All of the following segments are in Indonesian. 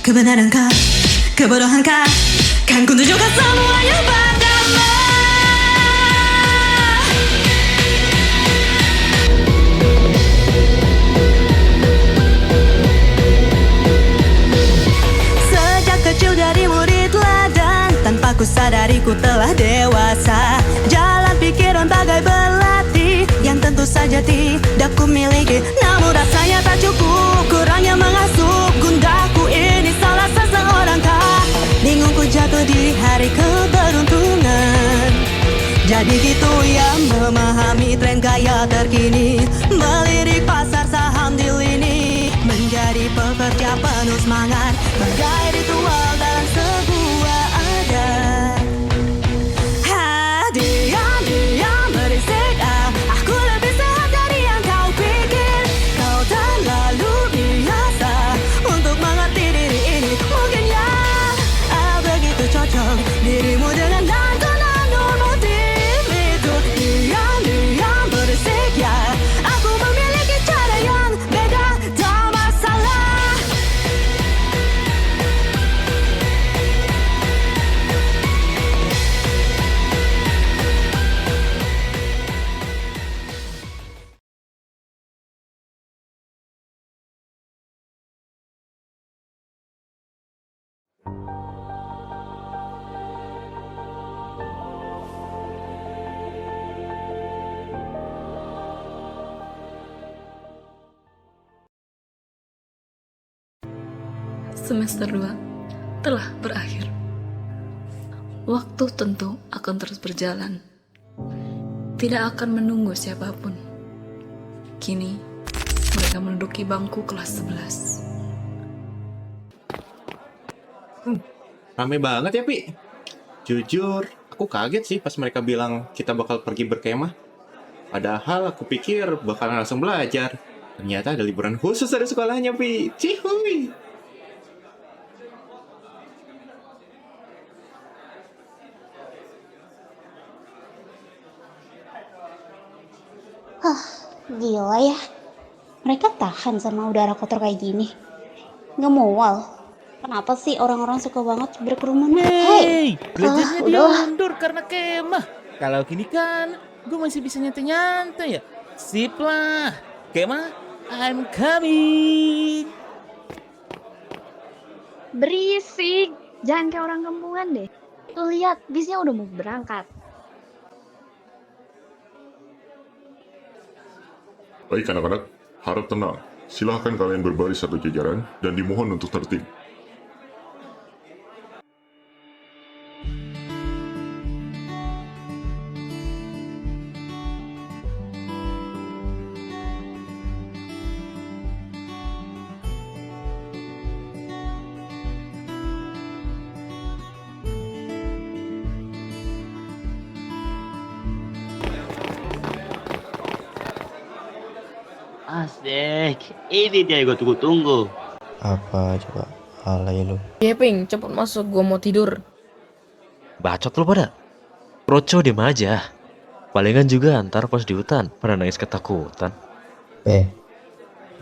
Kebenarankah, kebodohankah, kan ku tunjukkan semuanya padamu. Sejak kecil jadi murid teladan, tanpa ku sadari ku telah dewasa. Jalan pikiran bagai belati, yang tentu saja tidak ku miliki. Namun rasanya tak cukup, kurangnya mengasuh gundaku ini salah seseorang kah? Bingung ku jatuh di hari keberuntungan. Jadi gitu ya memahami tren gaya terkini, melirik pasar saham di lini, menjadi pekerja penuh semangat, bagai ritual dalam sebuah adat. Diam-diam berisik, aku lebih sehat dari yang kau pikir. Kau terlalu biasa untuk mengerti diri ini. Mungkin ya begitu cocok dirimu dengan dandanan normatif itu. Diam-diam berisik ya, aku memiliki cara yang beda, tak masalah. Semester 2 telah berakhir. Waktu tentu akan terus berjalan, tidak akan menunggu siapapun. Kini mereka menduduki bangku kelas 11. Rame banget ya, Pi. Jujur, aku kaget sih pas mereka bilang kita bakal pergi berkemah. Padahal aku pikir bakalan langsung belajar. Ternyata ada liburan khusus dari sekolahnya, Pi. Cihuy. Gila ya, mereka tahan sama udara kotor kayak gini. Nggak mual. Kenapa sih orang-orang suka banget berkerumun? Hey, belajarnya dia udah. mundur karena kemah. Kalau gini kan, gue masih bisa nyantai-nyantai ya. Sip lah, kemah, I'm coming. Berisik, jangan kayak orang kampungan deh. Tuh lihat, bisnya udah mau berangkat. Baik anak-anak, harap tenang. Silahkan kalian berbaris satu jajaran dan dimohon untuk tertib. Asik, ini dia yang gue tunggu-tunggu. Apa coba? Alay lu. Iya Ping, cepet masuk, gua mau tidur. Bacot lo pada. Roco diem aja. Palingan juga antar pas di hutan pada nangis ketakutan.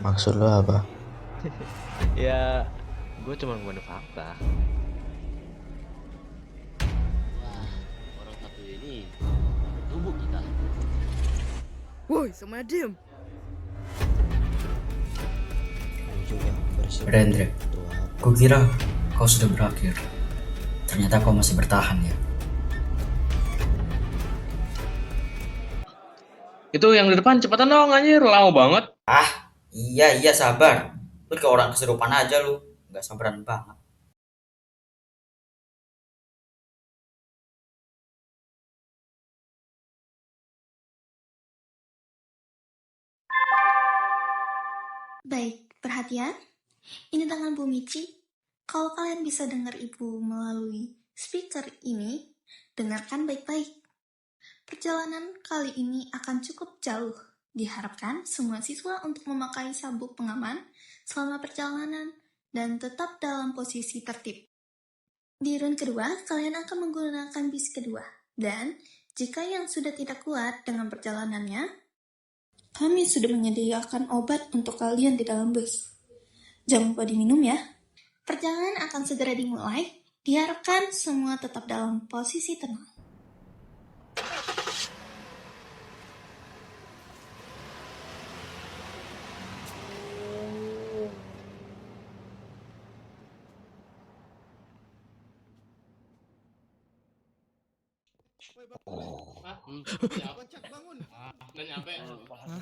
Maksud lu apa? Ya, gue cuma ngomongin fakta. Wah, orang satu ini tubuh kita. Woi, sama diem. Rendra, kukira kau sudah berakhir. Ternyata kau masih bertahan ya. Itu yang di depan cepetan dong anjir, lama banget. Iya sabar. Lu kayak orang kesurupan aja lu. Gak sabaran banget. Baik, perhatian. Ini tangan Bu Michi. Kalau kalian bisa dengar Ibu melalui speaker ini, dengarkan baik-baik. Perjalanan kali ini akan cukup jauh. Diharapkan semua siswa untuk memakai sabuk pengaman selama perjalanan dan tetap dalam posisi tertib. Di run kedua, kalian akan menggunakan bis kedua. Dan jika yang sudah tidak kuat dengan perjalanannya, kami sudah menyediakan obat untuk kalian di dalam bus. Jangan lupa diminum ya. Perjalanan akan segera dimulai. Diharapkan semua tetap dalam posisi tenang.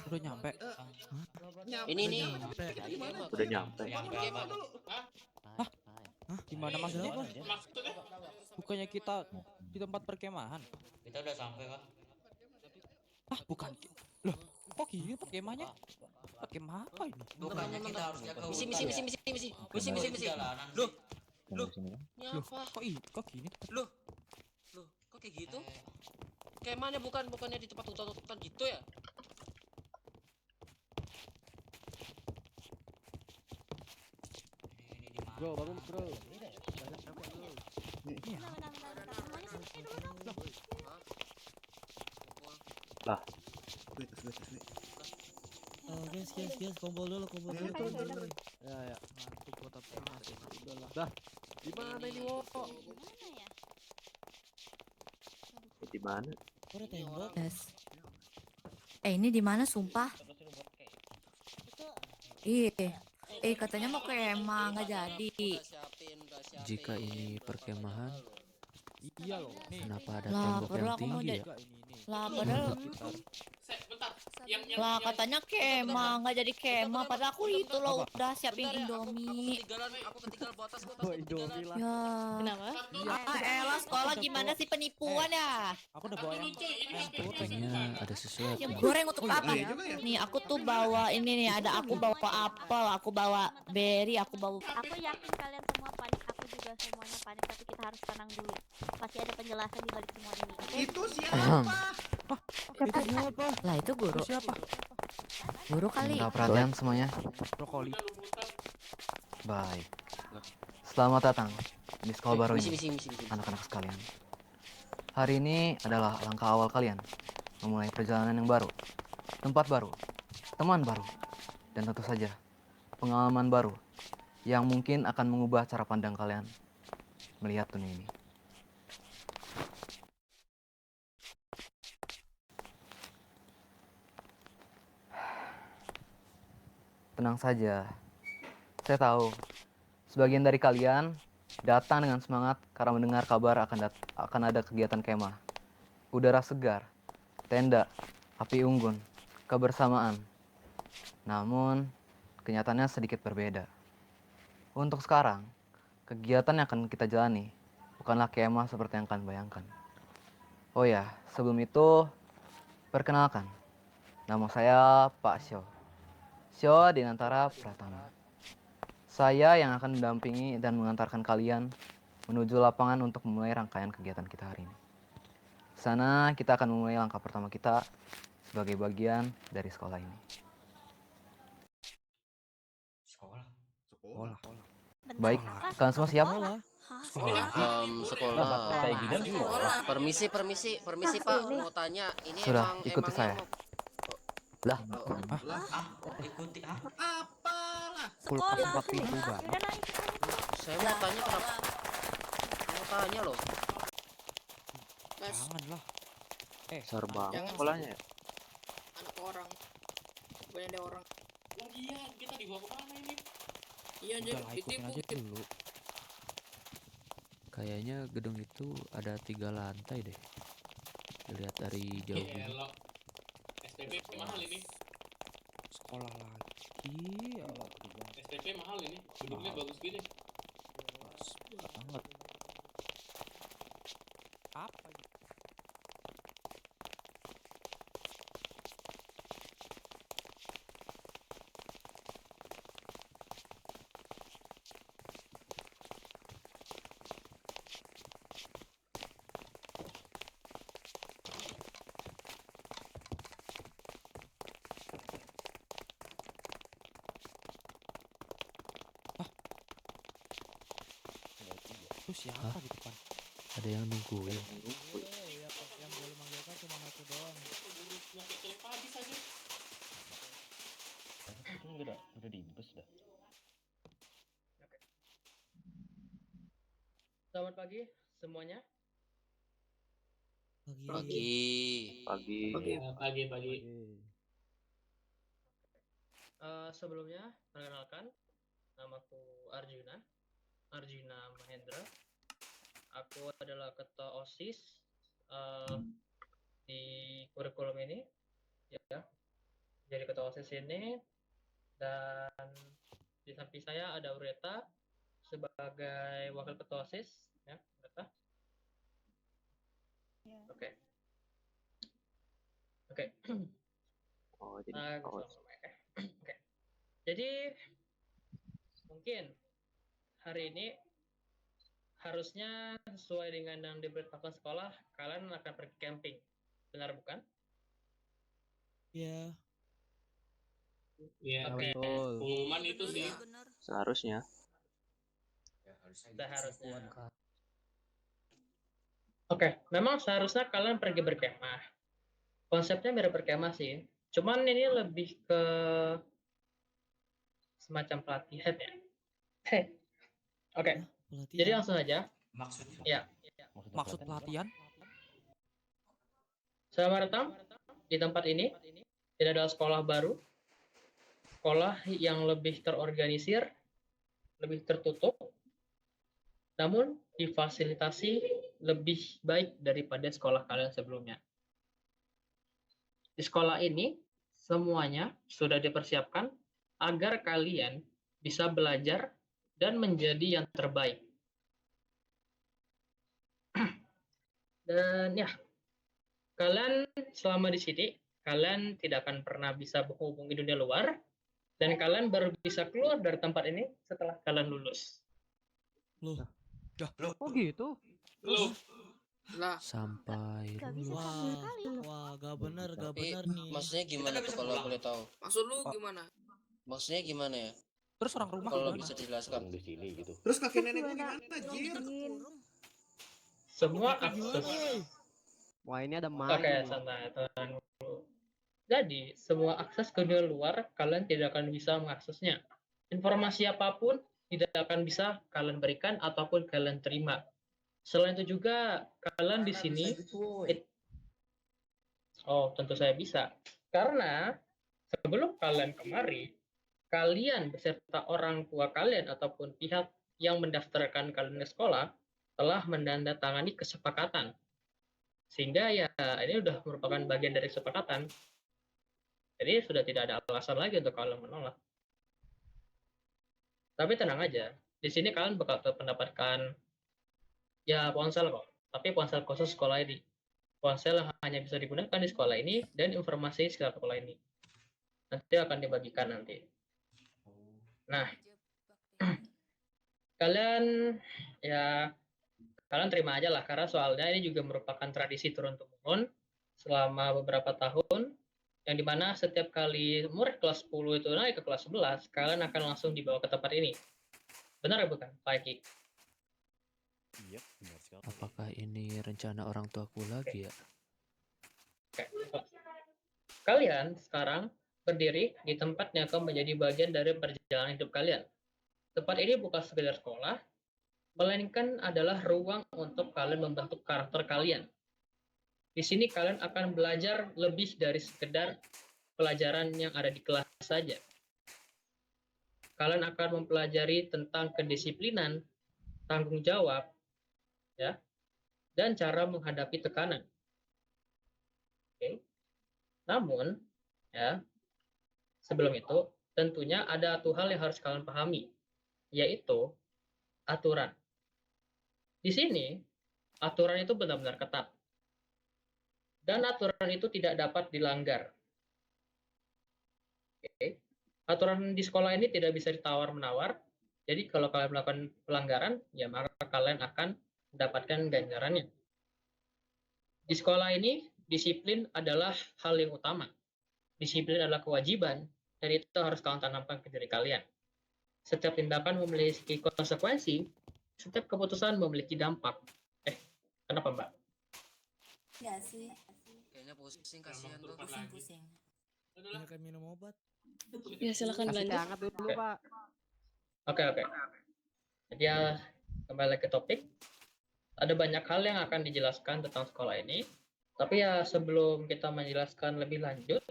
Udah nyampe. Ini nih. Udah nyampe. Gimana maksudnya, Bos? Bukannya kita di tempat perkemahan? Kita udah sampai kok. Bukan. Loh, kok gini perkemahnya? Perkemah apa ini? Bukannya kita harus jaga misi. Loh, ini apa? Kok gini? Loh, kok kayak gitu? Kemahnya bukannya di tempat hutan gitu ya? Bro, bangun bro. Lah. Guys, kumpul dulu. Ya. Ngantuk gua tapi masih udahlah. Dah. Di mana ini, Wo? Di mana? Ada tembok. Ini di mana sumpah? Katanya mau kemah nggak jadi. Jika ini perkemahan, iya loh. Kenapa ada Lah, tembok padahal yang aku mau tinggi jadi- ya? Lah padahal lah katanya kemah nggak jadi kemah. Padahal aku itu loh udah siapin Indomie. Aku ketinggalan batas gua Indomie lah. Ya. Kenapa? Elah sekolah gimana sih penipuan ya? Aku udah bawa yang gorengnya ada sesuatu. Yang goreng untuk apa? Nih aku tuh bawa ini nih, ada aku bawa apel, aku bawa berry, aku bawa. Aku yakin kalian semua panik, aku juga semuanya panik, tapi kita harus tenang dulu. Pasti ada penjelasan di balik semua ini. Oke? Itu siapa? Itu siapa? Lah itu guru. Siapa? Guru kali. Minta perhatian semuanya. Brokoli. Baik. Selamat datang di sekolah baru ini, Misi. anak-anak sekalian. Hari ini adalah langkah awal kalian memulai perjalanan yang baru, tempat baru, teman baru, dan tentu saja pengalaman baru yang mungkin akan mengubah cara pandang kalian melihat dunia ini. Tenang saja, saya tahu sebagian dari kalian datang dengan semangat karena mendengar kabar akan ada kegiatan kemah. Udara segar, tenda, api unggun, kebersamaan. Namun, kenyataannya sedikit berbeda. Untuk sekarang, kegiatan yang akan kita jalani bukanlah kemah seperti yang kalian bayangkan. Oh ya, sebelum itu, perkenalkan. Nama saya Pak Syo. Syo Dinantara Pratama. Saya yang akan mendampingi dan mengantarkan kalian menuju lapangan untuk memulai rangkaian kegiatan kita hari ini. Di sana kita akan memulai langkah pertama kita sebagai bagian dari sekolah ini. Sekolah. Baik, kalian semua siap? Sekolah. Permisi Pak, mau tanya ini Sudah, emang ikuti emangnya saya. mau- Lah, ikuti Kulkas pakai juga. Saya mau tanya kenapa? Mau tanya loh. Janganlah. Besar banget sekolahnya ya. Anak orang. Bukan ada orang. Iya, kita dibawa ke mana ini? Iya Udah lah, ikutin aja dulu. Kayaknya gedung itu ada 3 lantai deh. Dilihat dari jauh ini. STP mahal ini. Sekolah lagi. Alah, STP mahal ini. Gedungnya bagus gini. banget. Apa ini? Itu siapa di depan? Ada yang nungguin. Yang boleh manggilkan cuma aku doang. Udah di bus dah. Selamat pagi semuanya. Pagi. Pagi. Sebelumnya, perkenalkan, namaku Arjuna Mahendra. Aku adalah ketua OSIS di kurikulum ini, ya. Jadi ketua OSIS ini, dan di samping saya ada Ureta sebagai wakil ketua OSIS, ya, Ureta. Oke. Oh, jadi Oke. Jadi mungkin hari ini harusnya sesuai dengan yang diberitakan sekolah, kalian akan pergi camping. Benar bukan? Iya. Iya. Oke. Pengumuman itu sih. seharusnya. Seharusnya. Oke, memang seharusnya kalian pergi berkemah. Konsepnya mirip berkemah sih. Cuman ini lebih ke semacam pelatihan ya. Oke. Jadi langsung aja. Maksudnya? Ya. Maksud pelatihan? Selamat datang di tempat ini. Tidak ada sekolah baru. Sekolah yang lebih terorganisir, lebih tertutup, namun difasilitasi lebih baik daripada sekolah kalian sebelumnya. Di sekolah ini, semuanya sudah dipersiapkan agar kalian bisa belajar dan menjadi yang terbaik. Dan ya, kalian selama di sini, kalian tidak akan pernah bisa menghubungi dunia luar, dan kalian baru bisa keluar dari tempat ini setelah kalian lulus. Loh. Oh gitu? Lah. Sampai lulus. Wah, gak bener nih. Maksudnya gimana tuh kalau boleh tahu? Maksud lu gimana? Maksudnya gimana ya? Terus orang rumah kalau gimana? bisa dijelaskan Di sini gitu. Terus kakek nenek gue gimana, Jir? Semua akses. Wah, ini ada Oke, santai. Jadi, semua akses ke dunia luar, kalian tidak akan bisa mengaksesnya. Informasi apapun tidak akan bisa kalian berikan ataupun kalian terima. Selain itu juga, kalian di sini... Oh, tentu saya bisa. Karena sebelum kalian kemari, kalian beserta orang tua kalian ataupun pihak yang mendaftarkan kalian ke sekolah telah menandatangani kesepakatan. Sehingga ya, ini sudah merupakan bagian dari kesepakatan. Jadi sudah tidak ada alasan lagi untuk kalian menolak. Tapi tenang aja, di sini kalian bakal mendapatkan ya ponsel kok. Tapi ponsel khusus sekolah ini. Ponsel yang hanya bisa digunakan di sekolah ini dan informasi sekitar sekolah ini. Nanti akan dibagikan nanti. Nah, kalian terima aja lah, karena soalnya ini juga merupakan tradisi turun-temurun selama beberapa tahun, yang dimana setiap kali murid kelas 10 itu naik ke kelas 11, kalian akan langsung dibawa ke tempat ini. Benar ya bukan, Pak Eki? Iya, benar sekali. Apakah ini rencana orang tuaku lagi ya? Oke. Kalian sekarang berdiri di tempat yang akan menjadi bagian dari perjalanan hidup kalian. Tempat ini bukan sekedar sekolah, melainkan adalah ruang untuk kalian membentuk karakter kalian. Di sini kalian akan belajar lebih dari sekedar pelajaran yang ada di kelas saja. Kalian akan mempelajari tentang kedisiplinan, tanggung jawab, ya, dan cara menghadapi tekanan. Oke. Namun, ya, sebelum itu tentunya ada satu hal yang harus kalian pahami, yaitu aturan. Di sini, aturan itu benar-benar ketat. Dan aturan itu tidak dapat dilanggar. Oke. Aturan di sekolah ini tidak bisa ditawar-menawar. Jadi kalau kalian melakukan pelanggaran, ya maka kalian akan mendapatkan ganjarannya. Di sekolah ini, disiplin adalah hal yang utama. Disiplin adalah kewajiban, dan itu harus kalian tanamkan ke diri kalian. Setiap tindakan memiliki konsekuensi, setiap keputusan memiliki dampak. Kenapa, Mbak? Ya sih. Kayaknya pusing, kasihan tuh. Pusing. Silakan minum obat. Ya silakan lanjut. Hangat dulu, Pak. Oke. Jadi ya, kembali ke topik. Ada banyak hal yang akan dijelaskan tentang sekolah ini. Tapi ya sebelum kita menjelaskan lebih lanjut,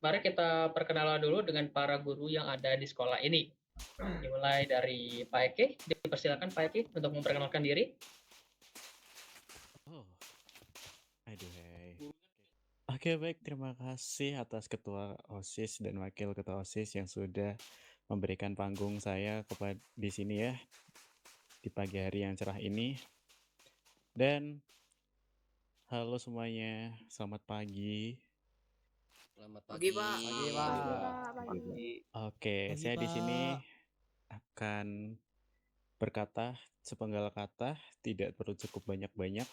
mari kita perkenalan dulu dengan para guru yang ada di sekolah ini. Dimulai dari Pak Eki, dipersilakan Pak Eki untuk memperkenalkan diri. Oh, aduh, hei. Oke, baik. Terima kasih atas Ketua OSIS dan Wakil Ketua OSIS yang sudah memberikan panggung saya kepada di sini ya, di pagi hari yang cerah ini. Dan halo semuanya, selamat pagi. Selamat Pagi, Pak. Pagi, Pak. Oke, Pagi, saya di sini Pak. akan berkata sepenggal kata, tidak perlu cukup banyak-banyak.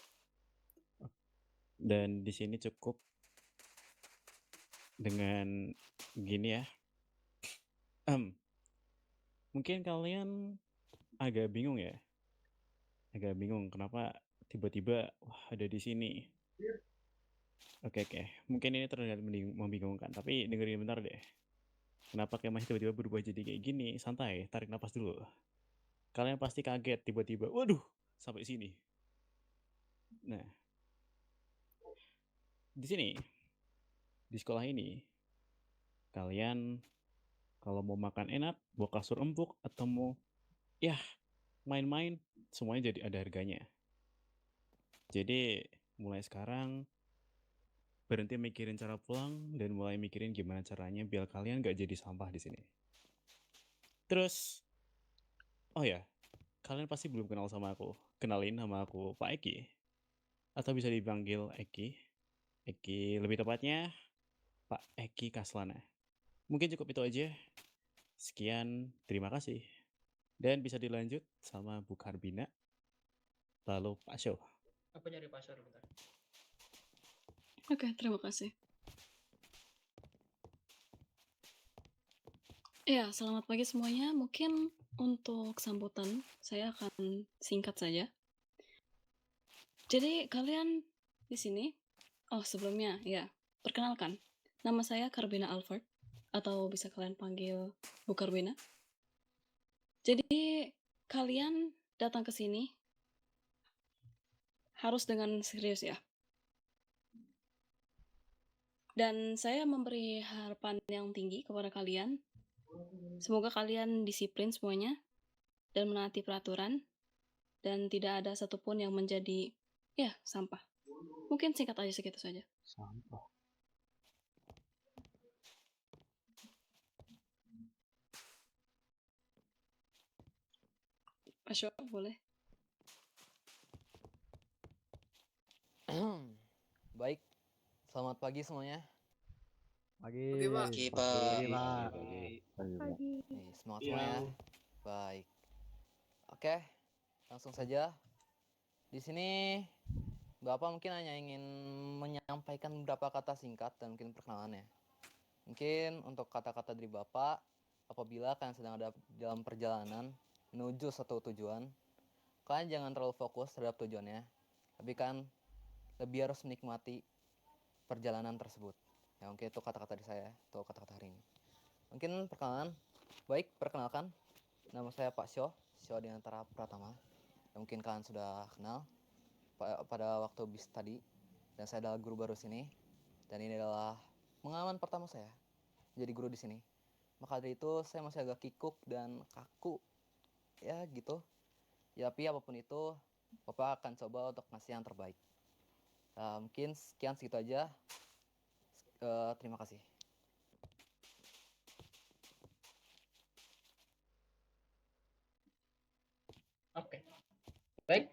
Dan di sini cukup dengan gini ya. Mungkin kalian agak bingung ya. Agak bingung kenapa tiba-tiba ada di sini. Oke. Mungkin ini terlihat membingungkan, tapi dengerin bentar deh. Kenapa kayak masih tiba-tiba berubah jadi kayak gini? Santai, tarik napas dulu. Kalian pasti kaget tiba-tiba, waduh, sampai sini. Nah, di sini, di sekolah ini, kalian kalau mau makan enak, mau kasur empuk, atau mau ya main-main, semuanya jadi ada harganya. Jadi mulai sekarang berhenti mikirin cara pulang dan mulai mikirin gimana caranya biar kalian gak jadi sampah di sini. Terus, oh ya, kalian pasti belum kenal sama aku. Kenalin, nama aku Pak Eki. Atau bisa dipanggil Eki. Eki lebih tepatnya Pak Eki Kaslana. Mungkin cukup itu aja. Sekian, terima kasih. Dan bisa dilanjut sama Bu Karbina. Lalu Pak Syo. Aku nyari Pak Syo bentar. Oke, terima kasih. Ya, selamat pagi semuanya. Mungkin untuk sambutan, saya akan singkat saja. Jadi, kalian di sini, sebelumnya, ya, perkenalkan. Nama saya Karbina Alfred, atau bisa kalian panggil Bu Karbina. Jadi, kalian datang ke sini harus dengan serius ya. Dan saya memberi harapan yang tinggi kepada kalian. Semoga kalian disiplin semuanya dan menaati peraturan dan tidak ada satupun yang menjadi sampah. Mungkin singkat aja segitu saja. Sampah. Asyo, boleh. Baik, selamat pagi semuanya. Pagi. Pagi, Pak. Pagi, Pak. Pagi. Semangat semuanya. Baik. Oke, langsung saja. Di sini Bapak mungkin hanya ingin menyampaikan beberapa kata singkat dan mungkin perkenalan ya. Mungkin untuk kata-kata dari Bapak, apabila kalian sedang ada dalam perjalanan menuju satu tujuan, kalian jangan terlalu fokus terhadap tujuannya, tapi kan lebih harus menikmati perjalanan tersebut. Ya mungkin itu kata-kata dari saya, atau kata-kata hari ini. Mungkin perkenalan. Baik, perkenalkan. Nama saya Pak Syo Dinantara Pratama. Ya, mungkin kalian sudah kenal pada waktu bis tadi. Dan saya adalah guru baru sini. Dan ini adalah pengalaman pertama saya jadi guru di sini. Maka dari itu saya masih agak kikuk dan kaku. Ya gitu. Ya, tapi apapun itu, Bapak akan coba untuk ngasih yang terbaik. Mungkin sekian segitu aja. Terima kasih. Oke. Baik.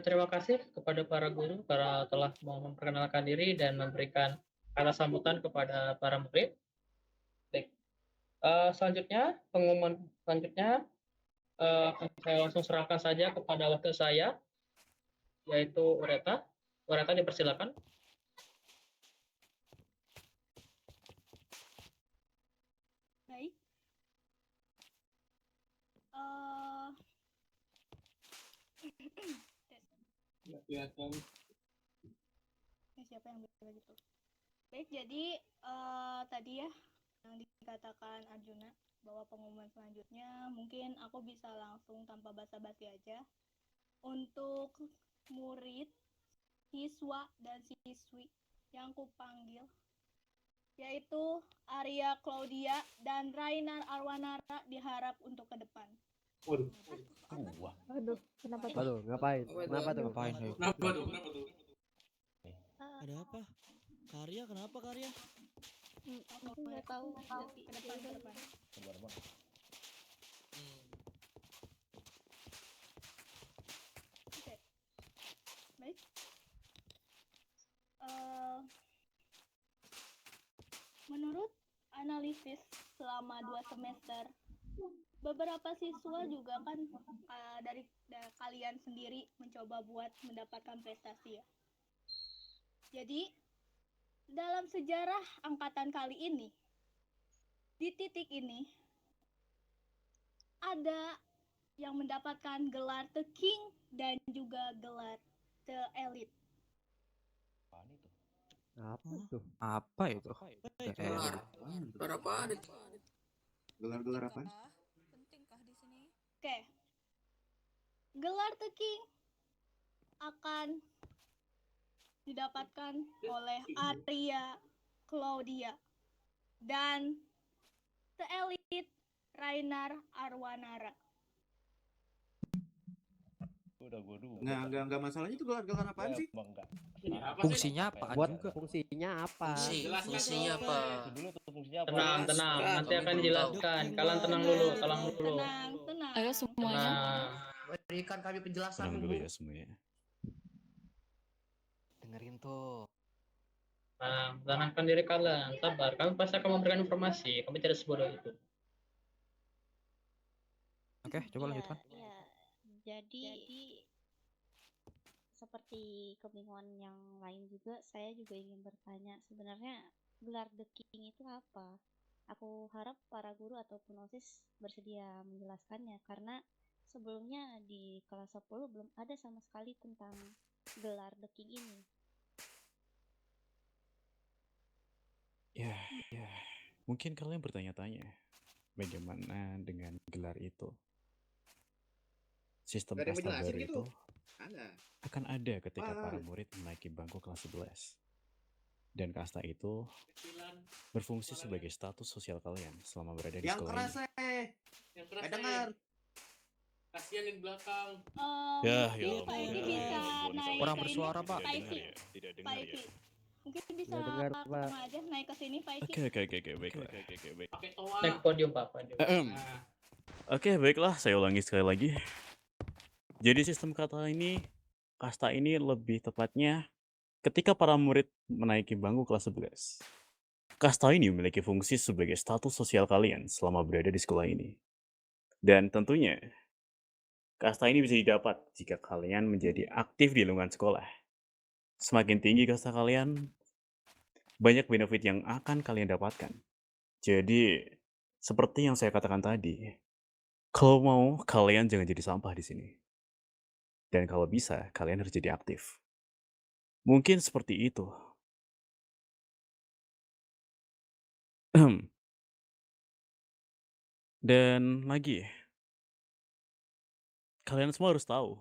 Terima kasih kepada para guru telah mau memperkenalkan diri dan memberikan kata sambutan kepada para murid. Baik. Selanjutnya, pengumuman selanjutnya saya langsung serahkan saja kepada wakil saya, yaitu Ureta. Ureta, dipersilakan. Baik. Siapa yang begitu? Baik, jadi tadi ya yang dikatakan Arjuna bahwa pengumuman selanjutnya mungkin aku bisa langsung tanpa basa-basi aja. untuk murid, siswa, dan siswi yang kupanggil, yaitu Arya Claudia dan Rainar Arwanara diharap untuk ke depan. Waduh. Aduh, kenapa tuh? Waduh, ngapain? Kenapa tuh? Ngapain tuh? Kenapa tuh? Kenapa tuh? Ah, Ada apa? Karya, kenapa Karya? aku nggak tahu. Ke depan, ke depan. Oke, baik. Menurut analisis selama 2 semester, beberapa siswa juga kan dari kalian sendiri mencoba buat mendapatkan prestasi ya. Jadi dalam sejarah angkatan kali ini, di titik ini ada yang mendapatkan gelar The King dan juga gelar The Elite. Apa itu? Apa itu? Gelar apaan itu? Gelar-gelar apa? Pentingkah di sini? Oke. Gelar The King akan didapatkan oleh Arya Claudia dan The Elite Rainar Arwanara. Nggak masalahnya itu gelar-gelar apaan sih? Fungsinya apa? Buat fungsinya apa? Fungsinya apa? Tenang, tenang. Nanti akan dijelaskan. Kalian tenang dulu, tenang dulu. Tenang. Ayo semuanya. Tenang. Berikan kami penjelasan Tenang dulu dulu. ya semuanya. Dengerin tuh. Nah, tenangkan diri kalian. Sabar. Kami pasti akan memberikan informasi. Kami tidak sebodoh itu. Oke, coba lanjutkan. Jadi seperti kebingungan yang lain juga, saya juga ingin bertanya, sebenarnya gelar The King itu apa? Aku harap para guru ataupun OSIS bersedia menjelaskannya, karena sebelumnya di kelas 10 belum ada sama sekali tentang gelar The King ini. Ya, mungkin kalian bertanya-tanya, bagaimana dengan gelar itu? Sistem Nggak ada yang kasta menjelasin baru gitu. itu Ada. akan ada ketika Ah. para murid menaiki bangku kelas 11. Dan kasta itu berfungsi sebagai status sosial kalian selama berada di Yang sekolah keras, ini. Yang keras dengar. Kasihan yang di belakang. Ya, Mungkin ya Pak Iki Allah. bisa Ampun, naik Kurang ke ini. bersuara, Pak. Pak Iki. Tidak Pak dengar ya. Iki. Mungkin bisa Nggak dengar, ke Pak. tengah aja, naik ke sini Pak Iki. Oke, baiklah. Pakai toa. Naik podium, Pak. Podium. Oke, baiklah, saya ulangi sekali lagi. Jadi sistem kasta ini lebih tepatnya ketika para murid menaiki bangku kelas 11. Kasta ini memiliki fungsi sebagai status sosial kalian selama berada di sekolah ini. Dan tentunya, kasta ini bisa didapat jika kalian menjadi aktif di lingkungan sekolah. Semakin tinggi kasta kalian, banyak benefit yang akan kalian dapatkan. Jadi, seperti yang saya katakan tadi, kalau mau, kalian jangan jadi sampah di sini. Dan kalau bisa, kalian harus jadi aktif. Mungkin seperti itu. Dan lagi, kalian semua harus tahu,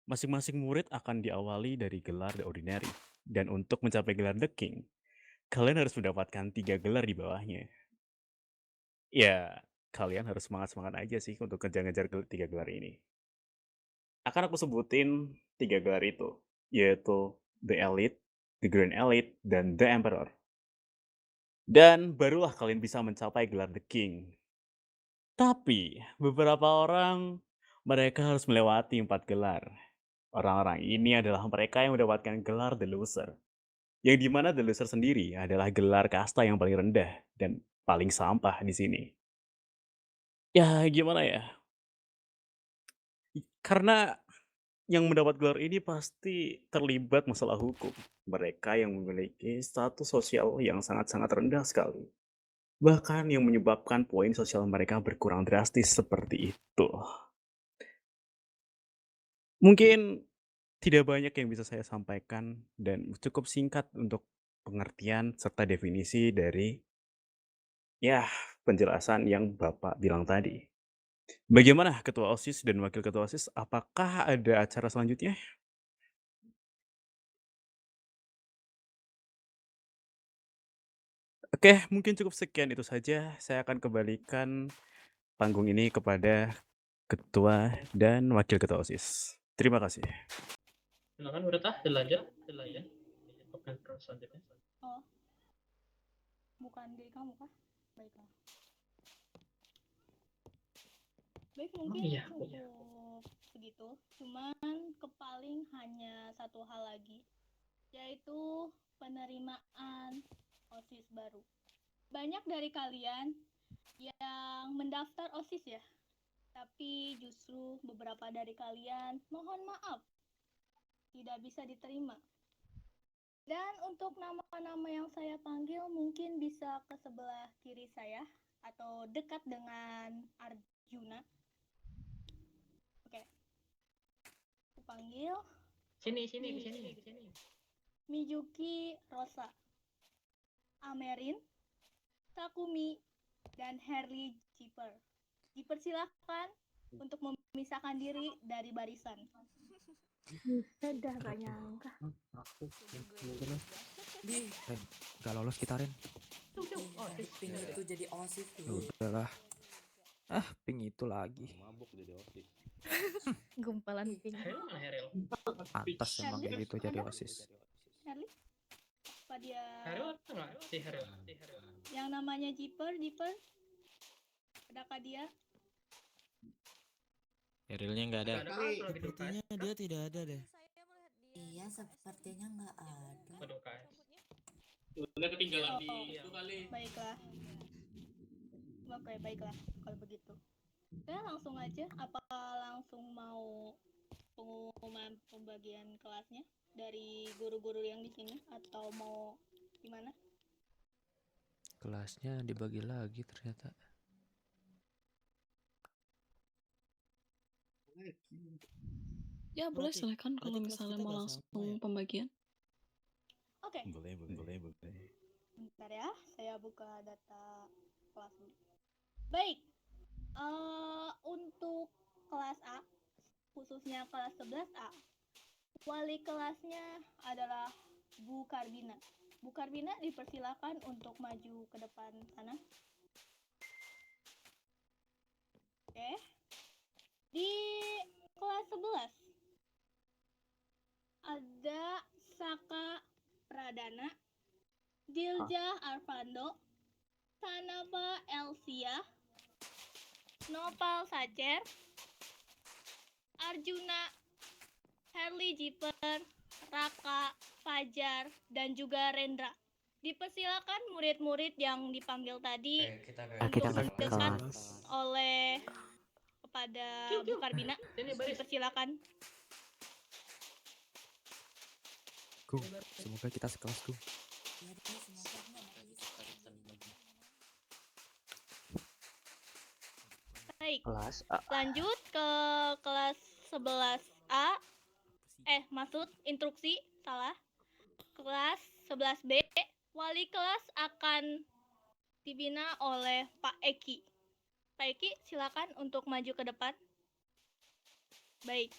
masing-masing murid akan diawali dari gelar The Ordinary. Dan untuk mencapai gelar The King, kalian harus mendapatkan 3 gelar di bawahnya. Ya, kalian harus semangat-semangat aja sih untuk kejar-ngejar 3 gelar ini. Akan aku sebutin 3 gelar itu, yaitu The Elite, The Grand Elite, dan The Emperor. Dan barulah kalian bisa mencapai gelar The King. Tapi, beberapa orang, mereka harus melewati 4 gelar. Orang-orang ini adalah mereka yang mendapatkan gelar The Loser. Yang dimana The Loser sendiri adalah gelar kasta yang paling rendah dan paling sampah di sini. Ya, gimana ya? Karena yang mendapat gelar ini pasti terlibat masalah hukum. Mereka yang memiliki status sosial yang sangat-sangat rendah sekali. Bahkan yang menyebabkan poin sosial mereka berkurang drastis seperti itu. Mungkin tidak banyak yang bisa saya sampaikan dan cukup singkat untuk pengertian serta definisi dari penjelasan yang Bapak bilang tadi. Bagaimana ketua OSIS dan wakil ketua OSIS? Apakah ada acara selanjutnya? Oke, mungkin cukup sekian itu saja. Saya akan kembalikan panggung ini kepada ketua dan wakil ketua OSIS. Terima kasih. Silakan Wirta, dilanjut. Oke, terus selanjutnya. Oh, bukan diri kamu kah? Baiklah. Baik, mungkin iya. cukup segitu. Cuman kepaling hanya satu hal lagi, yaitu penerimaan OSIS baru. Banyak dari kalian yang mendaftar OSIS ya, tapi justru beberapa dari kalian mohon maaf tidak bisa diterima. Dan untuk nama-nama yang saya panggil mungkin bisa ke sebelah kiri saya atau dekat dengan Arjuna. Oke. Aku panggil Sini. Mijuki Rosa, Amerin, Takumi, dan Harley Jipper. Dipersilahkan untuk memisahkan diri dari barisan. Sudah gak nyangka. Gak lolos kita, Ren. Ping itu jadi OSIS Ya udahlah. Ping itu lagi. Mabuk jadi OSIS. Gumpalan pink. Pantas emang kayak gitu jadi OSIS. Harley? Apa dia? Haril enggak? Si Haril. Yang namanya Jipper? Adakah dia? Erilnya nggak ada. Sepertinya dia tidak ada deh. Iya, sepertinya nggak ada. Waduh, guys. Udah ketinggalan di itu kali. Baiklah. Oke, baiklah kalau begitu. Saya langsung aja, apa langsung mau pengumuman pembagian kelasnya dari guru-guru yang di sini atau mau gimana? Kelasnya dibagi lagi ternyata. Ya boleh silakan kalau misalnya mau langsung pembagian. Oke. Boleh. Bentar ya, saya buka data kelas dulu. Baik, untuk kelas A, khususnya kelas 11A, wali kelasnya adalah Bu Karbina. Bu Karbina dipersilakan untuk maju ke depan sana. Oke. Di kelas 11 ada Saka Pradana, Dilja Arvando, Sanava Elsia, Nopal Sacer, Arjuna, Harley Jipper, Raka, Fajar, dan juga Rendra. Dipersilakan murid-murid yang dipanggil tadi untuk berdekat oleh kepada Bu Karbina. Dipersilakan. Gung, semoga kita sekelas, Gung. Baik, Kelas A. lanjut ke kelas 11A. Maksud instruksi, salah. Kelas 11B, wali kelas akan dibina oleh Pak Eki. Pak Eki, silakan untuk maju ke depan. Baik.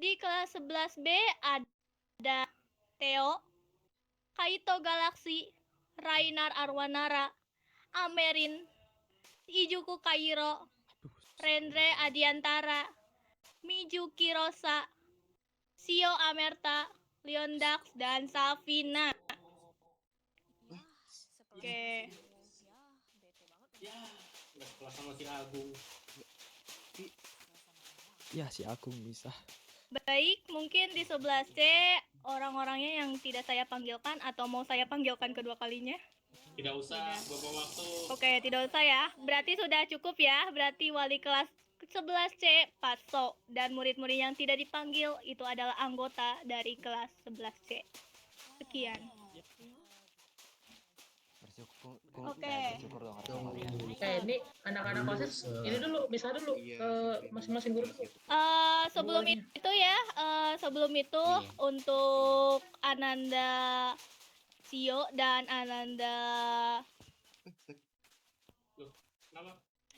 Di kelas 11B ada Theo, Kaito Galaxy, Rainar Arwanara, Amerin, Ijuku Kairo, Rendre Adiantara, Mijuki Rosa, Sio Amerta, Leondax, dan Safina. Oke. Kelas sama si Agung. Ya, si Agung bisa. Baik, mungkin di 11C orang-orangnya yang tidak saya panggilkan atau mau saya panggilkan kedua kalinya. Tidak usah bawa waktu. Oke, tidak usah ya. Berarti sudah cukup ya. Berarti wali kelas 11C Paso dan murid-murid yang tidak dipanggil itu adalah anggota dari kelas 11C. Sekian. Oke. Ini anak-anak OSIS ini dulu, misal dulu ke masing-masing guru. Sebelum itu ya, untuk Ananda Sio dan Ananda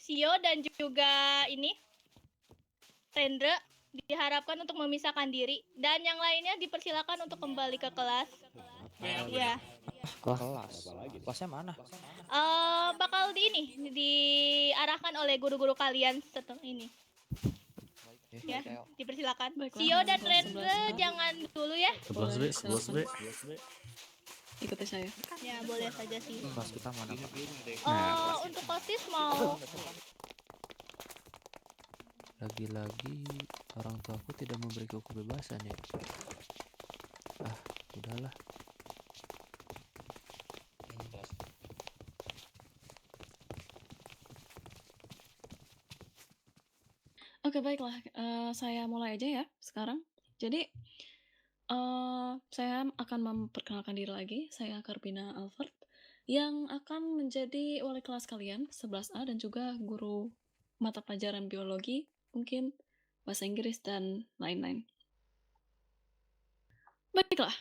Sio dan juga ini Rendra diharapkan untuk memisahkan diri dan yang lainnya dipersilakan untuk kembali ke kelas. Ya. Kelas. Kelasnya mana? Bakal diarahkan oleh guru-guru kalian setelah ini. Ya, dipersilakan. Sio dan Rendra jangan dulu ya. 11B, 11B. Ikuti saya. Ya, boleh saja sih. Kelas kita mana, Pak? Untuk OSIS mau Lagi-lagi orang tuaku tidak memberiku kebebasan ya. Ah, udahlah. Oke, baiklah. Saya mulai aja ya sekarang. Jadi, saya akan memperkenalkan diri lagi. Saya Karbina Alfred yang akan menjadi wali kelas kalian 11A dan juga guru mata pelajaran biologi, mungkin bahasa Inggris dan lain-lain. Baiklah.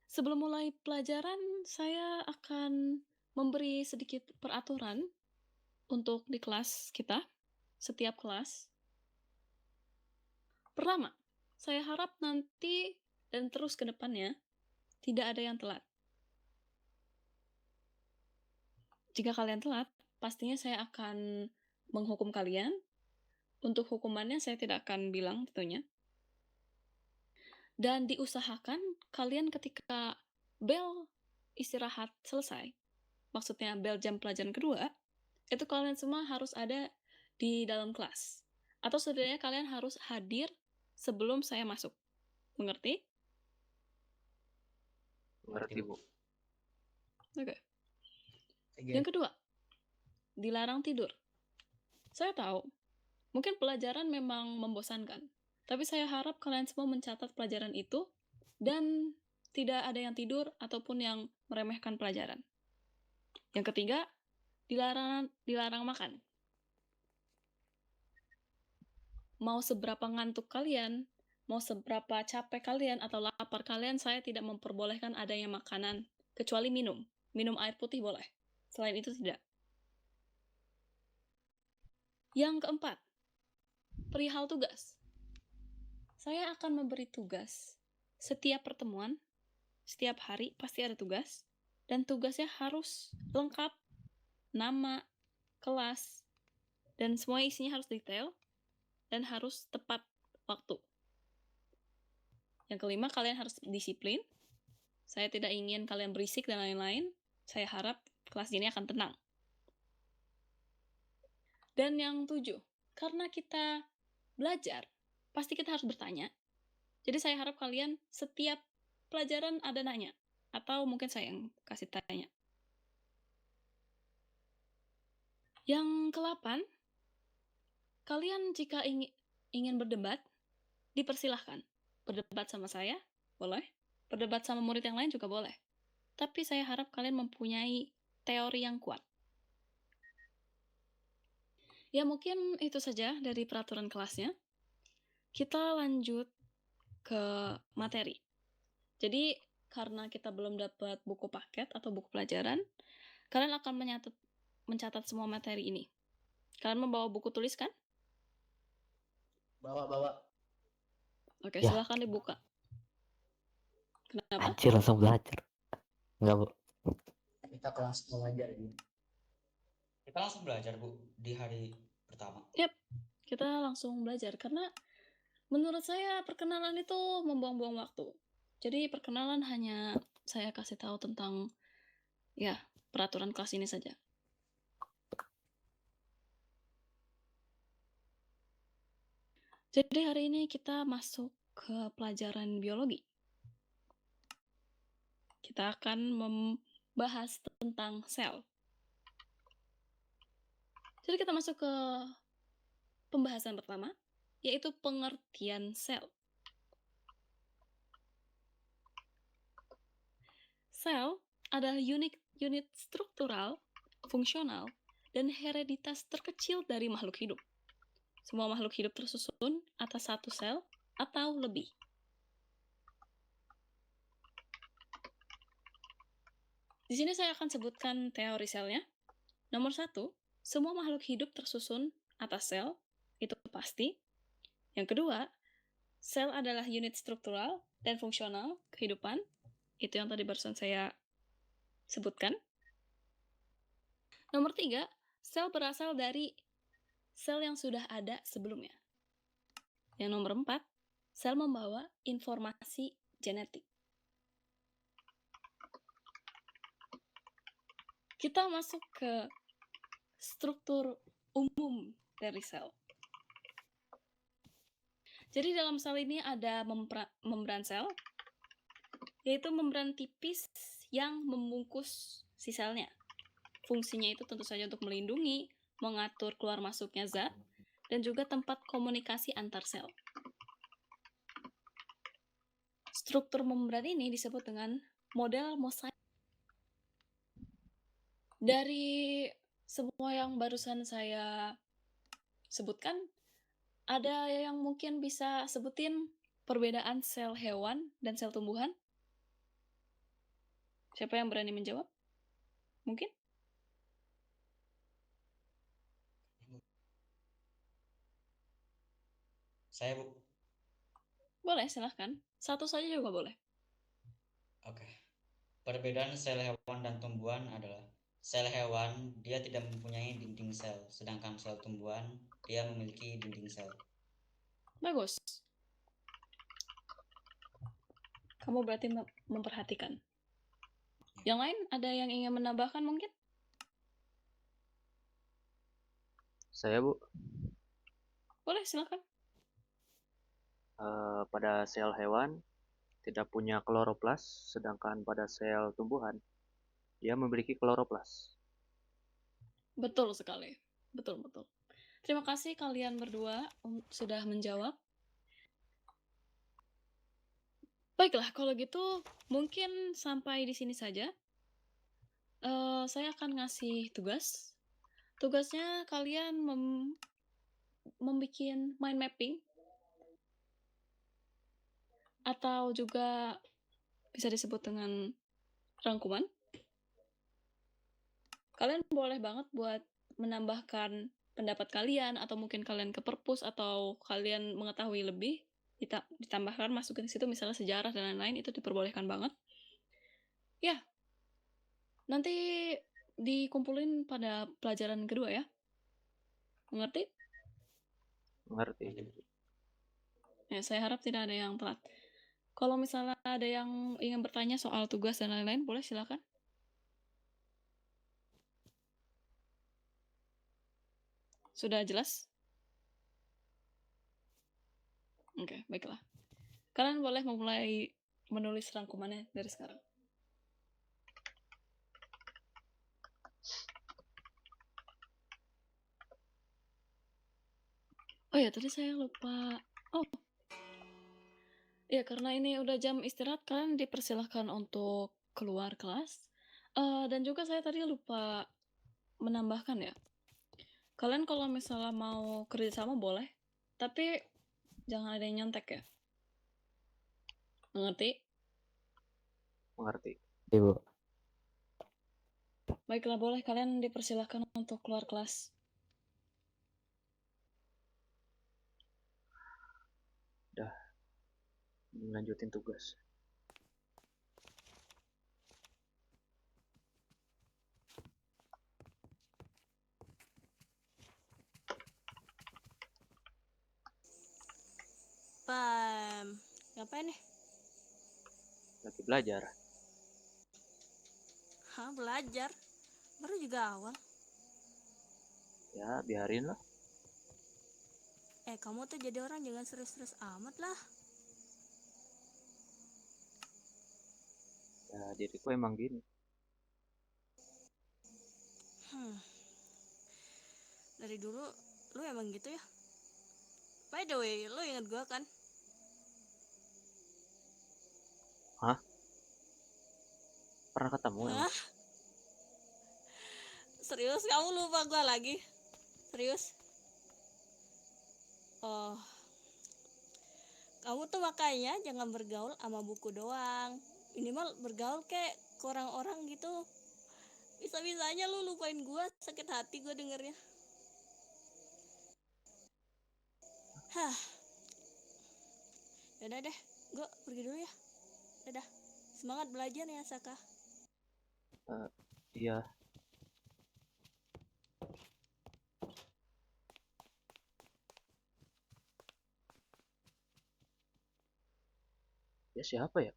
Sebelum mulai pelajaran, saya akan memberi sedikit peraturan untuk di kelas kita, setiap kelas. Pertama, saya harap nanti dan terus ke depannya tidak ada yang telat. Jika kalian telat, pastinya saya akan menghukum kalian. Untuk hukumannya saya tidak akan bilang tentunya. Dan diusahakan kalian ketika bel istirahat selesai, maksudnya bel jam pelajaran kedua, itu kalian semua harus ada di dalam kelas. Atau setidaknya kalian harus hadir sebelum saya masuk. Mengerti? Mengerti, Bu. Oke. Yang kedua, dilarang tidur. Saya tahu, mungkin pelajaran memang membosankan, tapi saya harap kalian semua mencatat pelajaran itu dan tidak ada yang tidur ataupun yang meremehkan pelajaran. Yang ketiga, dilarang makan. Mau seberapa ngantuk kalian, mau seberapa capek kalian atau lapar kalian, saya tidak memperbolehkan adanya makanan, kecuali minum. Minum air putih boleh. Selain itu tidak. Yang keempat, perihal tugas. Saya akan memberi tugas. Setiap pertemuan, setiap hari pasti ada tugas. Dan tugasnya harus lengkap, nama, kelas, dan semua isinya harus detail, dan harus tepat waktu. Yang kelima, kalian harus disiplin. Saya tidak ingin kalian berisik dan lain-lain. Saya harap kelas ini akan tenang. Dan yang 7, karena kita belajar, pasti kita harus bertanya. Jadi saya harap kalian setiap pelajaran ada nanya. Atau mungkin saya yang kasih tanya. Yang ke-8, kalian jika ingin berdebat, dipersilahkan. Berdebat sama saya, boleh. Berdebat sama murid yang lain juga boleh. Tapi saya harap kalian mempunyai teori yang kuat. Ya mungkin itu saja dari peraturan kelasnya. Kita lanjut ke materi. Jadi karena kita belum dapat buku paket atau buku pelajaran, kalian akan mencatat semua materi ini. Kalian membawa buku tulis kan? Bawa. Oke, Ya. silahkan dibuka. Kenapa? Anjir, langsung belajar. Enggak, Bu. Kita kelas belajar ini. Kita langsung belajar, Bu, di hari pertama. Yap, kita langsung belajar. Karena menurut saya perkenalan itu membuang-buang waktu. Jadi perkenalan hanya saya kasih tahu tentang ya peraturan kelas ini saja. Jadi hari ini kita masuk ke pelajaran biologi. Kita akan membahas tentang sel. Jadi kita masuk ke pembahasan pertama, yaitu pengertian sel. Sel adalah unit struktural, fungsional, dan hereditas terkecil dari makhluk hidup. Semua makhluk hidup tersusun atas satu sel atau lebih. Di sini saya akan sebutkan teori selnya. Nomor 1, semua makhluk hidup tersusun atas sel, itu pasti. Yang kedua, sel adalah unit struktural dan fungsional kehidupan. Itu yang tadi barusan saya sebutkan. Nomor 3, sel berasal dari sel yang sudah ada sebelumnya. Yang nomor 4, sel membawa informasi genetik. Kita masuk ke struktur umum dari sel. Jadi dalam sel ini ada membran sel, yaitu membran tipis yang membungkus si selnya. Fungsinya itu tentu saja untuk melindungi, mengatur keluar masuknya zat, dan juga tempat komunikasi antar sel. Struktur membran ini disebut dengan model mosaik. Dari semua yang barusan saya sebutkan, ada yang mungkin bisa sebutin perbedaan sel hewan dan sel tumbuhan? Siapa yang berani menjawab? Mungkin? Saya, Bu. Boleh, silahkan. Satu saja juga boleh. Oke. Perbedaan sel hewan dan tumbuhan adalah sel hewan dia tidak mempunyai dinding sel, sedangkan sel tumbuhan dia memiliki dinding sel. Bagus. Kamu berarti memperhatikan. Yang lain ada yang ingin menambahkan mungkin? Saya, Bu. Boleh, silakan. Pada sel hewan tidak punya kloroplas, sedangkan pada sel tumbuhan dia memiliki kloroplas. Betul sekali. Betul. Terima kasih kalian berdua sudah menjawab. Baiklah, kalau gitu mungkin sampai di sini saja. Saya akan ngasih tugas. Tugasnya kalian membuat mind mapping, atau juga bisa disebut dengan rangkuman. Kalian boleh banget buat menambahkan pendapat kalian, atau mungkin kalian ke perpus, atau kalian mengetahui lebih, ditambahkan, masukin ke situ, misalnya sejarah dan lain-lain, itu diperbolehkan banget. Ya, nanti dikumpulin pada pelajaran kedua ya. Mengerti? Mengerti. Ya, saya harap tidak ada yang telat. Kalau misalnya ada yang ingin bertanya soal tugas dan lain-lain, boleh silakan. Sudah jelas? Oke, baiklah. Kalian boleh memulai menulis rangkumannya dari sekarang. Oh ya, tadi saya lupa. Oh, ya karena ini udah jam istirahat, kalian dipersilahkan untuk keluar kelas. Dan juga saya tadi lupa menambahkan ya. Kalian kalau misalnya mau kerjasama boleh, tapi jangan ada yang nyontek ya. Mengerti? Mengerti. Ibu. Baiklah, boleh kalian dipersilahkan untuk keluar kelas. Udah. Lanjutin tugas. Pam, ngapain nih? Lagi belajar. Hah, belajar? Baru juga awal. Ya, biarin lah. Kamu tuh jadi orang jangan serius-serius amat lah. Ya, diriku emang gini. Dari dulu lu emang gitu ya? By the way, lu inget gua kan? Hah? Pernah ketemu emang? Hah? Serius kamu lupa gua lagi? Serius? Oh, kamu tuh makanya jangan bergaul sama buku doang. Minimal bergaul kayak ke orang-orang gitu. Bisa bisa-bisanya lu lupain gua, sakit hati gua dengernya. Hah. Yaudah deh, gua pergi dulu ya. Dadah. Semangat belajar ya, Saka. Iya. Ya siapa ya?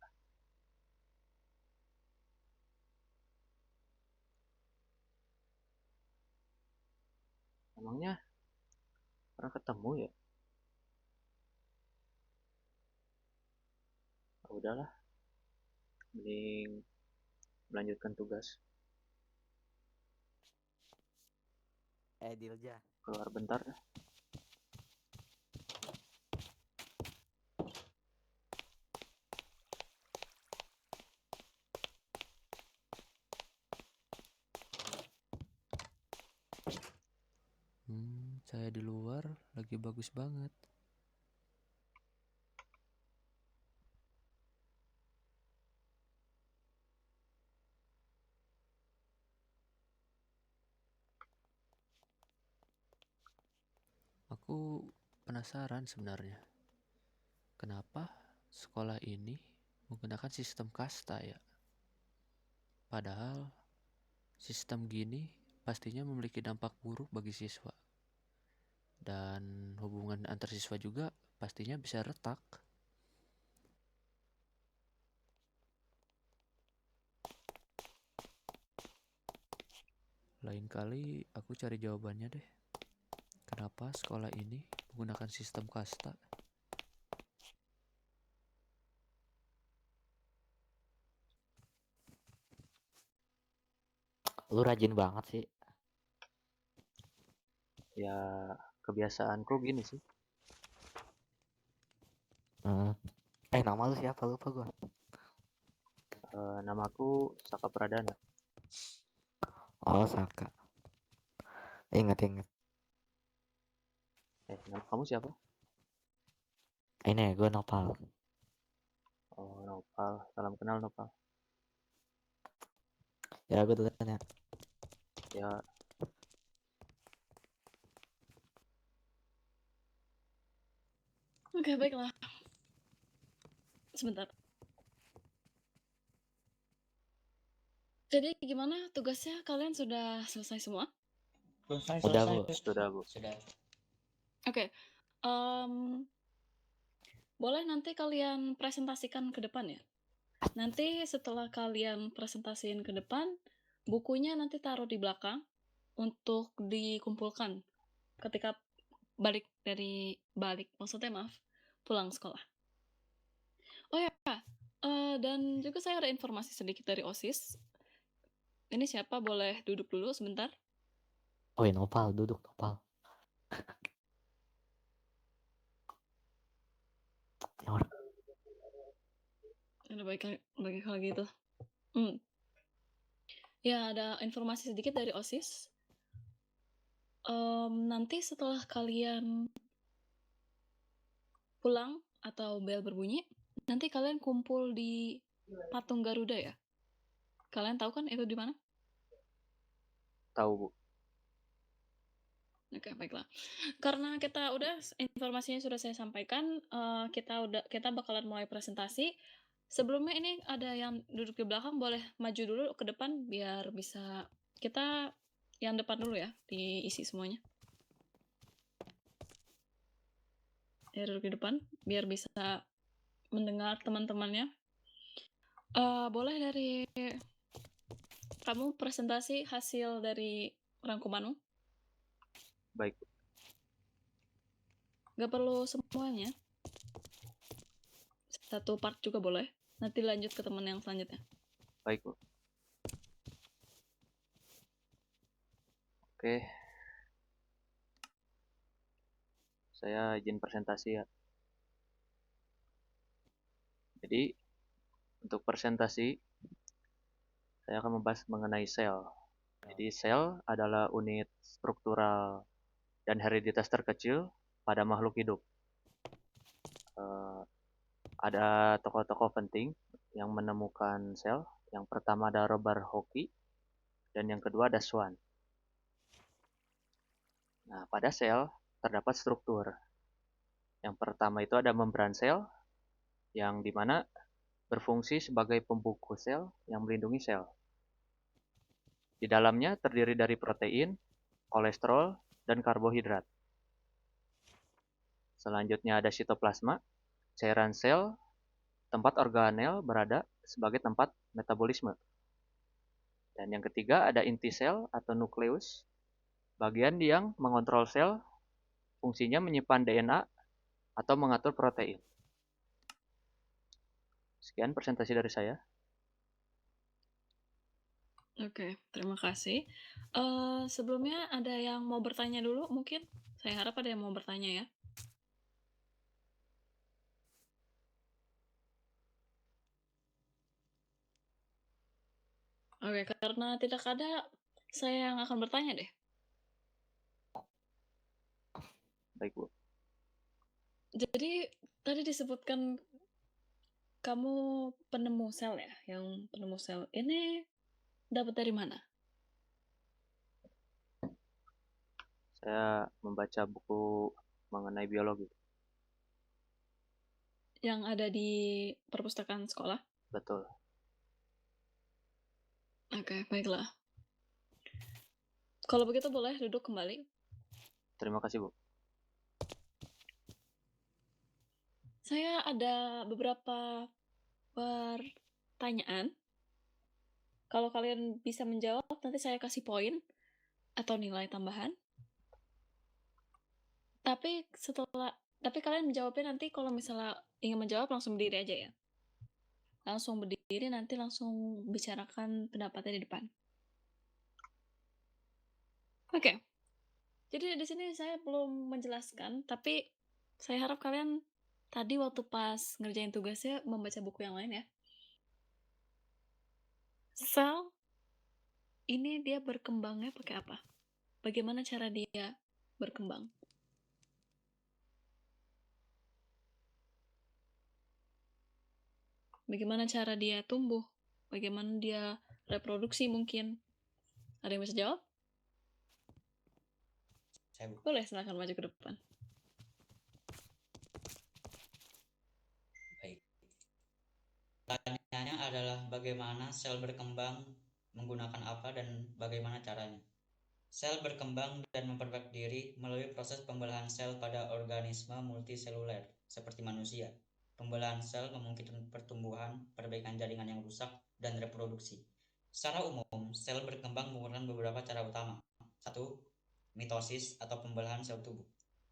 Emangnya pernah ketemu ya? Udahlah, mending melanjutkan tugas. Dilja. Keluar bentar dah. Saya di luar lagi bagus banget. Aku penasaran sebenarnya. Kenapa sekolah ini menggunakan sistem kasta ya? Padahal sistem gini pastinya memiliki dampak buruk bagi siswa. Dan hubungan antar siswa juga pastinya bisa retak. Lain kali aku cari jawabannya deh. Kenapa sekolah ini menggunakan sistem kasta? Lu rajin banget sih. Ya kebiasaanku gini sih. Nama lu siapa? Lupa gua. Namaku Saka Pradana. Oh, Saka. Ingat. Nama kamu siapa? Ini gue Nopal. Oh, Nopal. Salam kenal, Nopal. Ya, gue duluan ya. Ya. Oke, baiklah. Sebentar. Jadi gimana tugasnya? Kalian sudah selesai semua? Udah, Bu. Sudah, Bu. Sudah. Oke. Boleh nanti kalian presentasikan ke depan ya. Nanti setelah kalian presentasiin ke depan, bukunya nanti taruh di belakang untuk dikumpulkan ketika maksudnya pulang sekolah. Oh ya, dan juga saya ada informasi sedikit dari OSIS. Ini siapa boleh duduk dulu sebentar? Oh, ya, Nopal, duduk Nopal. Ada baik kalau gitu. Ya, ada informasi sedikit dari OSIS. Nanti setelah kalian pulang atau bel berbunyi, nanti kalian kumpul di patung Garuda ya. Kalian tahu kan itu di mana? Tahu, Bu. Oke, baiklah. Karena kita udah informasinya sudah saya sampaikan, kita bakalan mulai presentasi. Sebelumnya ini ada yang duduk di belakang boleh maju dulu ke depan biar bisa kita yang depan dulu ya diisi semuanya. Ya, duduk di depan biar bisa mendengar teman-temannya. Boleh dari kamu presentasi hasil dari rangkumanmu? Baik. Gak perlu semuanya. Satu part juga boleh. Nanti lanjut ke teman yang selanjutnya. Baik, Bu. Oke. Saya izin presentasi ya. Jadi, untuk presentasi, saya akan membahas mengenai sel. Jadi, sel adalah unit struktural dan hereditas terkecil pada makhluk hidup. Ada tokoh-tokoh penting yang menemukan sel. Yang pertama ada Robert Hooke, dan dan yang kedua ada swan. Nah, pada sel terdapat struktur. Yang pertama itu ada membran sel, yang dimana berfungsi sebagai pembuku sel yang melindungi sel. Di dalamnya terdiri dari protein, kolesterol, dan karbohidrat. Selanjutnya ada sitoplasma, cairan sel, tempat organel berada sebagai tempat metabolisme. Dan yang ketiga ada inti sel atau nukleus, bagian yang mengontrol sel, fungsinya menyimpan DNA atau mengatur protein. Sekian presentasi dari saya. Oke, terima kasih. Sebelumnya ada yang mau bertanya dulu mungkin? Saya harap ada yang mau bertanya ya. Oke, karena tidak ada, saya yang akan bertanya deh. Baik, Bu. Jadi tadi disebutkan kamu penemu sel ya, yang penemu sel ini dapat dari mana? Saya membaca buku mengenai biologi. Yang ada di perpustakaan sekolah? Betul. Oke, baiklah. Kalau begitu boleh duduk kembali. Terima kasih, Bu. Saya ada beberapa pertanyaan. Kalau kalian bisa menjawab, nanti saya kasih poin atau nilai tambahan. Tapi kalian menjawabnya nanti kalau misalnya ingin menjawab langsung berdiri aja ya. Langsung berdiri, nanti langsung bicarakan pendapatnya di depan. Oke. Jadi di sini saya belum menjelaskan, tapi saya harap kalian tadi waktu pas ngerjain tugasnya membaca buku yang lain ya. Sel ini dia berkembangnya pakai apa? Bagaimana cara dia berkembang? Bagaimana cara dia tumbuh? Bagaimana dia reproduksi mungkin? Ada yang bisa jawab? Boleh, silakan maju ke depan. Baik. Pertanyaannya adalah bagaimana sel berkembang, menggunakan apa, dan bagaimana caranya. Sel berkembang dan memperbaiki diri melalui proses pembelahan sel pada organisme multiseluler seperti manusia. Pembelahan sel memungkinkan pertumbuhan, perbaikan jaringan yang rusak, dan reproduksi. Secara umum, sel berkembang menggunakan beberapa cara utama. 1. Mitosis atau pembelahan sel tubuh.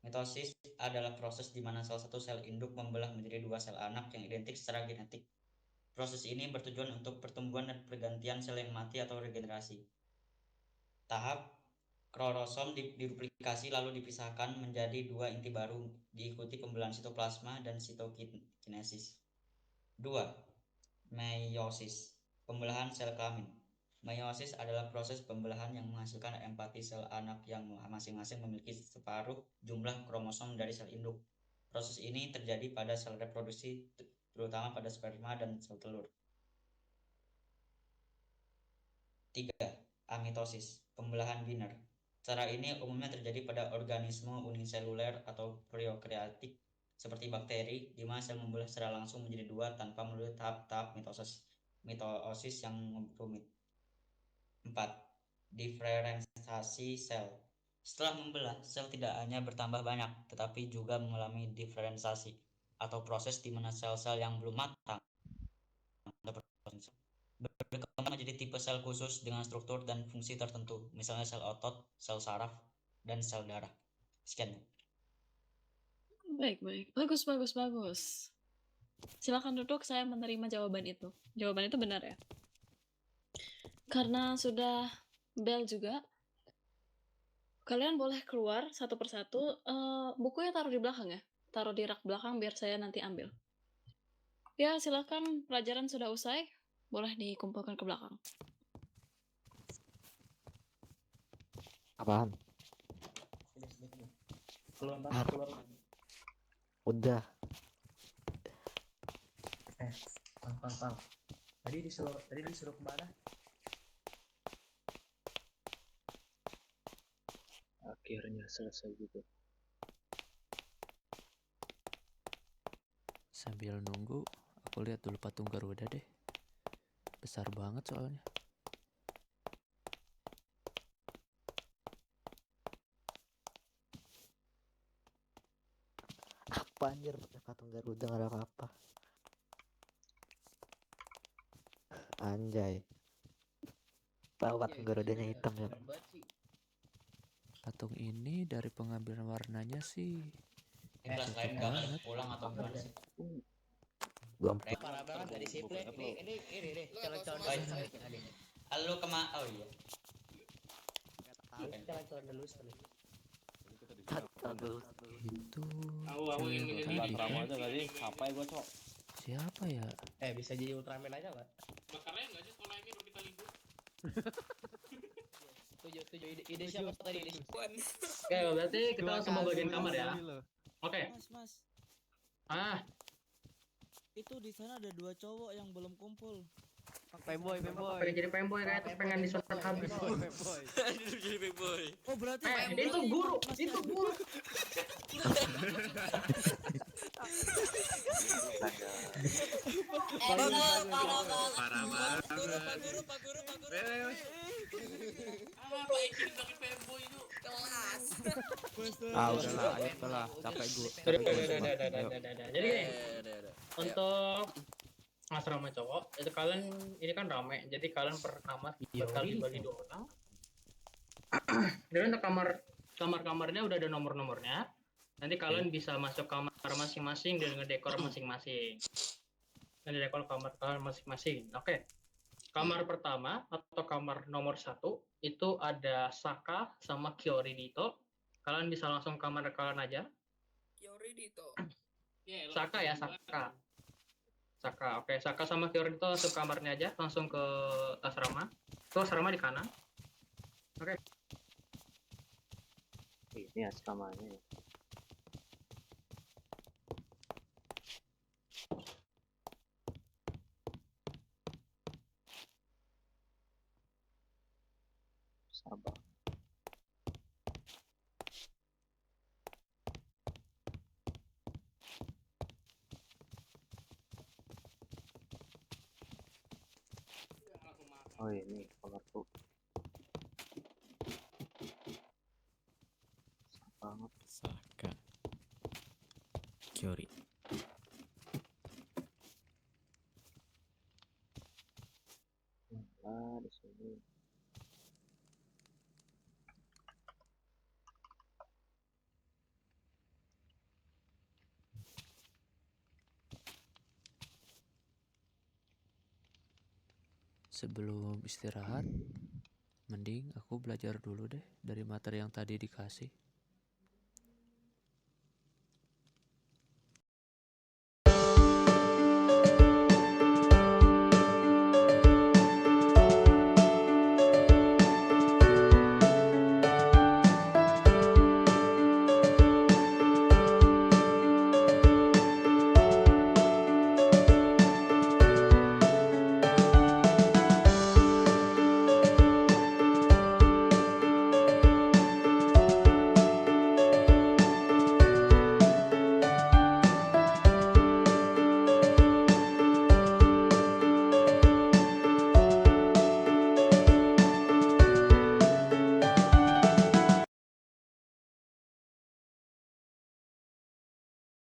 Mitosis adalah proses di mana salah satu sel induk membelah menjadi dua sel anak yang identik secara genetik. Proses ini bertujuan untuk pertumbuhan dan pergantian sel yang mati atau regenerasi. Tahap kromosom diduplikasi lalu dipisahkan menjadi dua inti baru, diikuti pembelahan sitoplasma dan sitokinesis. 2. Meiosis, pembelahan sel kelamin. Meiosis adalah proses pembelahan yang menghasilkan empati sel anak yang masing-masing memiliki separuh jumlah kromosom dari sel induk. Proses ini terjadi pada sel reproduksi, terutama pada sperma dan sel telur. 3. Amitosis, pembelahan biner. Cara ini umumnya terjadi pada organisme uniseluler atau prokaryotik seperti bakteri, di mana sel membelah secara langsung menjadi dua tanpa melalui tahap-tahap mitosis yang rumit. 4. Diferensiasi sel. Setelah membelah, sel tidak hanya bertambah banyak, tetapi juga mengalami diferensiasi, atau proses di mana sel-sel yang belum matang berkembang menjadi tipe sel khusus dengan struktur dan fungsi tertentu, misalnya sel otot, sel saraf, dan sel darah. Sekian. Baik. Bagus. Silakan duduk, saya menerima jawaban itu. Jawaban itu benar ya? Karena sudah bel juga, kalian boleh keluar satu persatu. Bukunya taruh di belakang ya, taruh di rak belakang biar saya nanti ambil. Ya, silakan, pelajaran sudah usai, boleh dikumpulkan ke belakang. Apaan? Udah. Pang. Tadi disuruh kemana? Akhirnya selesai juga. Sambil nunggu, aku lihat dulu patung Garuda deh. Besar banget soalnya. Apa anjir? Patung Garuda nggak ada apa-apa. Anjay. Tahu patung Garudanya hitam ya. Patung ini dari pengambilan warnanya sih Kelas lain cocok nggak banget. pulang atau gimana sih? Gua Parah banget dari disiplin. Ini calon-calon Halo oh iya. Calon-calon dulu sekali. Itu Aku cewek ingin yang tadi Ultraman kan? aja kali. Apa ya gua cok? Siapa ya? Bisa jadi Ultraman aja nggak? Keren nggak sih sekolah ini kalau kita libur? Tujuh ide siapa tadi ide? Oke, berarti kita langsung mau bagian kamar ya. Oke. Mas. Itu di sana ada 2 cowok yang belum kumpul. Pengen jadi pemboy kayak itu pengen disunat habis. Jadi big boy. Oh berarti itu guru, itu guru. Parah banget. Apa ini bikin fanboy itu kelas. Udahlah, ayo lah, capek gue. Jadi untuk asrama cowok itu kalian ini kan rame, jadi kalian per kamar bakal dibagi 2 orang. Dan untuk kamarnya udah ada nomor-nomornya. Nanti kalian bisa masuk kamar masing-masing dan ngedekor masing-masing. Dan dekor kamar kalian masing-masing. Oke. Kamar pertama atau kamar nomor 1 itu ada Saka sama Kyori Dito. Kalian bisa langsung kamar kalian aja. Kyori Dito. Saka ya, Saka. Oke, Saka sama Kyori Dito langsung kamarnya aja, langsung ke asrama. Itu asrama di kanan. Oke. Ini asramanya ya. Sabar. Oh ini kamarku. Banget. Saka. Kyori. Nah, di sini. Sebelum istirahat, mending aku belajar dulu deh dari materi yang tadi dikasih.